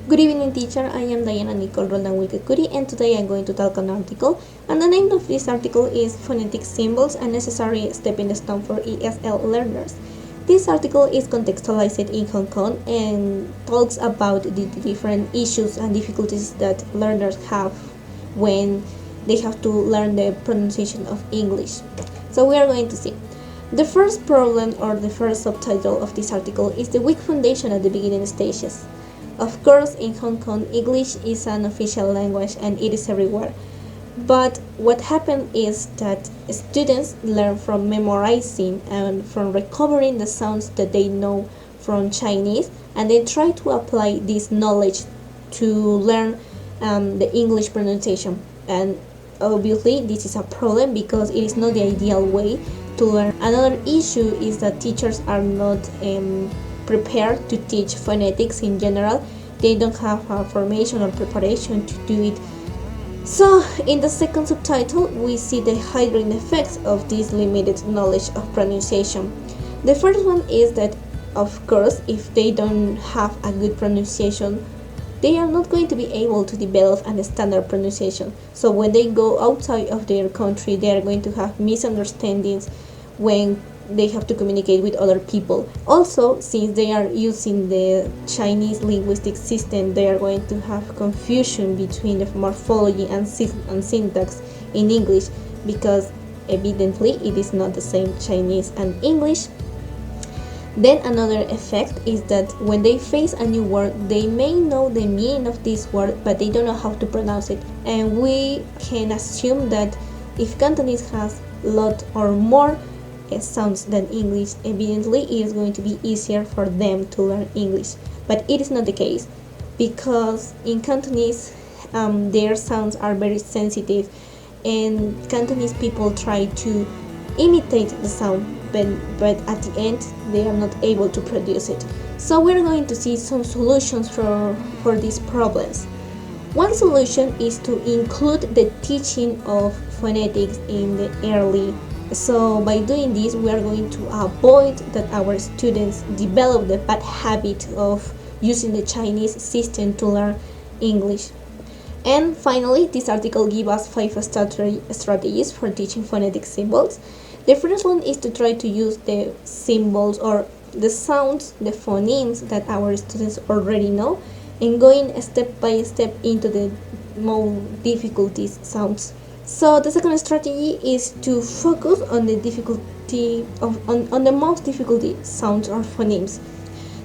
Good evening, teacher. I am Diana Nicole Roldan Wilkekuri, and today I'm going to talk on an article. And the name of this article is Phonetic Symbols, a necessary stepping stone for ESL learners. This article is contextualized in Hong Kong and talks about the different issues and difficulties that learners have when they have to learn the pronunciation of English. So we are going to see. The first problem or the first subtitle of this article is the weak foundation at the beginning stages. Of course, in Hong Kong, English is an official language and it is everywhere. But what happened is that students learn from memorizing and from recovering the sounds that they know from Chinese, and they try to apply this knowledge to learn the English pronunciation. And obviously, this is a problem because it is not the ideal way to learn. Another issue is that teachers are not prepared to teach phonetics in general. They don't have a formation or preparation to do it. So in the second subtitle, we see the hindering effects of this limited knowledge of pronunciation. The first one is that, of course, if they don't have a good pronunciation, they are not going to be able to develop a standard pronunciation. So when they go outside of their country, they are going to have misunderstandings when they have to communicate with other people. Also, since they are using the Chinese linguistic system, they are going to have confusion between the morphology and syntax in English, because evidently it is not the same Chinese and English. Then another effect is that when they face a new word, they may know the meaning of this word, but they don't know how to pronounce it. And we can assume that if Cantonese has a lot or more sounds than English, evidently it is going to be easier for them to learn English. But it is not the case, because in Cantonese their sounds are very sensitive, and Cantonese people try to imitate the sound, but at the end they are not able to produce it. So we're going to see some solutions for these problems. One solution is to include the teaching of phonetics in the early. So by doing this, we are going to avoid that our students develop the bad habit of using the Chinese system to learn English. And finally, this article gives us 5 strategies for teaching phonetic symbols. The first one is to try to use the symbols or the sounds, the phonemes that our students already know, and going step by step into the more difficult sounds. So the second strategy is to focus on the difficulty on the most difficult sounds or phonemes.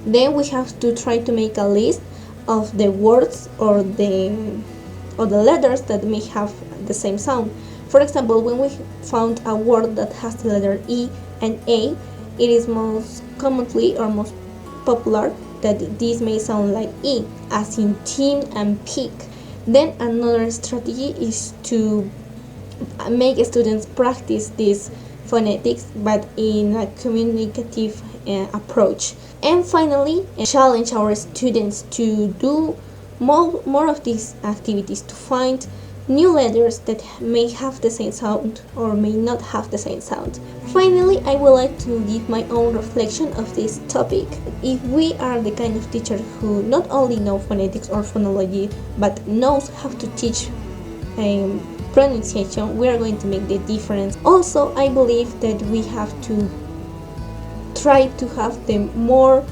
Then we have to try to make a list of the words or the letters that may have the same sound. For example, when we found a word that has the letter E and A, it is most commonly or most popular that this may sound like E, as in team and peak. Then another strategy is to make students practice these phonetics, but in a communicative approach. And finally, challenge our students to do more of these activities, to find new letters that may have the same sound or may not have the same sound. Finally, I would like to give my own reflection of this topic. If we are the kind of teacher who not only know phonetics or phonology, but knows how to teach pronunciation, we are going to make the difference. Also, I believe that we have to try to have the more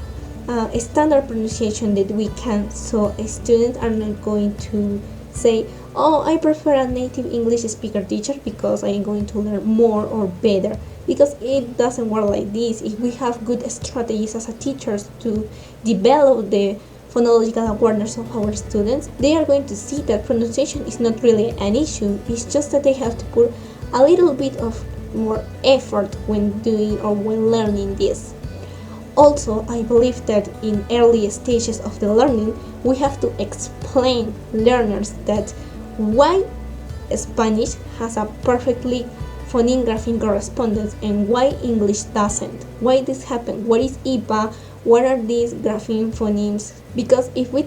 standard pronunciation that we can, so students are not going to say, oh, I prefer a native English speaker teacher because I am going to learn more or better, because it doesn't work like this. If we have good strategies as a teachers to develop the phonological awareness of our students, they are going to see that pronunciation is not really an issue. It's just that they have to put a little bit of more effort when doing or when learning this. Also, I believe that in early stages of the learning, we have to explain learners that why Spanish has a perfectly phoneme-grapheme correspondence and why English doesn't. Why this happened? What is IPA? What are these grapheme phonemes? Because if we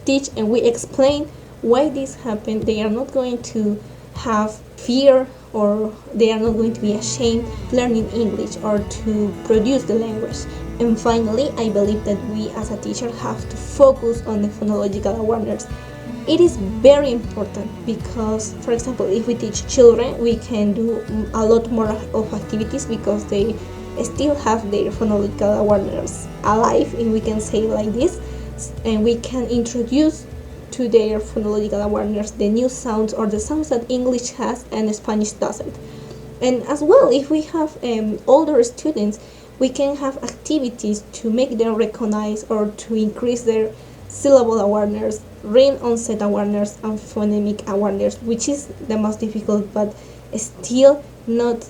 teach and we explain why this happened, they are not going to have fear, or they are not going to be ashamed learning English or to produce the language. And finally, I believe that we as a teacher have to focus on the phonological awareness. It is very important because, for example, if we teach children, we can do a lot more of activities because they still have their phonological awareness alive, if we can say like this, and we can introduce to their phonological awareness the new sounds or the sounds that English has and Spanish doesn't. And as well, if we have older students, we can have activities to make them recognize or to increase their syllable awareness, ring onset awareness, and phonemic awareness, which is the most difficult but still not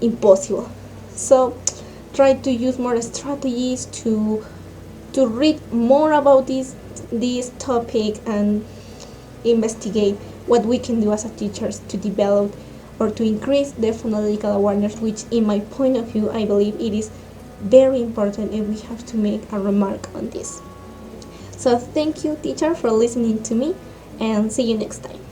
impossible. So try to use more strategies to read more about this topic and investigate what we can do as a teachers to develop or to increase the phonological awareness, which in my point of view I believe it is very important and we have to make a remark on this. So thank you teacher for listening to me and see you next time.